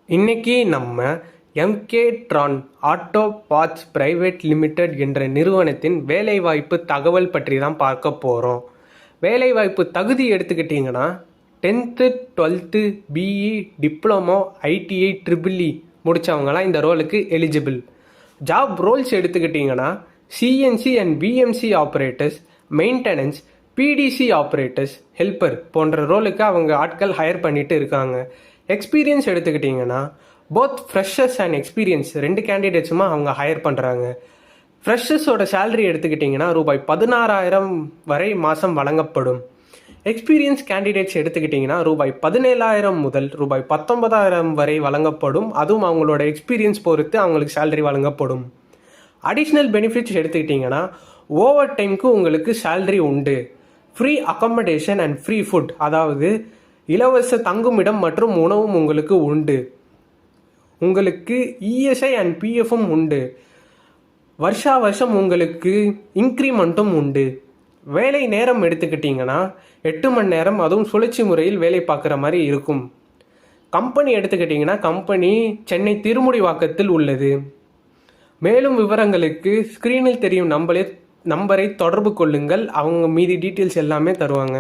இன்னைக்கு நம்ம MK Tron Auto Parts Private Limited என்ற நிறுவனத்தின் வேலைவாய்ப்பு தகவல் பற்றி தான் பார்க்க போகிறோம். வேலைவாய்ப்பு தகுதி எடுத்துக்கிட்டிங்கன்னா 10th 12th BE diploma ITI triple E முடித்தவங்களாம் இந்த ரோலுக்கு எலிஜிபிள். ஜாப் ரோல்ஸ் எடுத்துக்கிட்டிங்கன்னா CNC and PMC operators, maintenance, PTC operators, helper போன்ற ரோலுக்கு அவங்க ஆட்கள் ஹையர் பண்ணிட்டு இருக்காங்க. எக்ஸ்பீரியன்ஸ் எடுத்துக்கிட்டிங்கன்னா போத் ஃப்ரெஷர்ஸ் அண்ட் எக்ஸ்பீரியன்ஸ் ரெண்டு கேண்டிடேட்ஸுமா அவங்க ஹையர் பண்ணுறாங்க. ஃப்ரெஷர்ஸோட சேலரி எடுத்துக்கிட்டிங்கன்னா ரூபாய் 16,000 வரை மாதம் வழங்கப்படும். எக்ஸ்பீரியன்ஸ் கேண்டிடேட்ஸ் எடுத்துக்கிட்டிங்கன்னா ரூபாய் 17,000 முதல் ரூபாய் 19,000 வரை வழங்கப்படும். அதுவும் அவங்களோட எக்ஸ்பீரியன்ஸ் பொறுத்து அவங்களுக்கு சேலரி வழங்கப்படும். அடிஷ்னல் பெனிஃபிட்ஸ் எடுத்துக்கிட்டிங்கன்னா ஓவர் டைமுக்கு உங்களுக்கு சேலரி உண்டு. Free accommodation and free food, அதாவது இலவச தங்குமிடம் மற்றும் உணவும் உங்களுக்கு உண்டு. உங்களுக்கு இஎஸ்ஐ அண்ட் பிஎஃப்பும் உண்டு. வருஷா வருஷம் உங்களுக்கு இன்க்ரிமெண்ட்டும் உண்டு. வேலை நேரம் எடுத்துக்கிட்டிங்கன்னா 8 மணி நேரம், அதுவும் சுழற்சி முறையில் வேலை பார்க்குற மாதிரி இருக்கும். கம்பெனி எடுத்துக்கிட்டிங்கன்னா கம்பெனி சென்னை திருமுடிவாக்கத்தில் உள்ளது. மேலும் விவரங்களுக்கு ஸ்க்ரீனில் தெரியும் நம்பரை தொடர்பு கொள்ளுங்கள். அவங்க மீதி டீட்டெயில்ஸ் எல்லாமே தருவாங்க.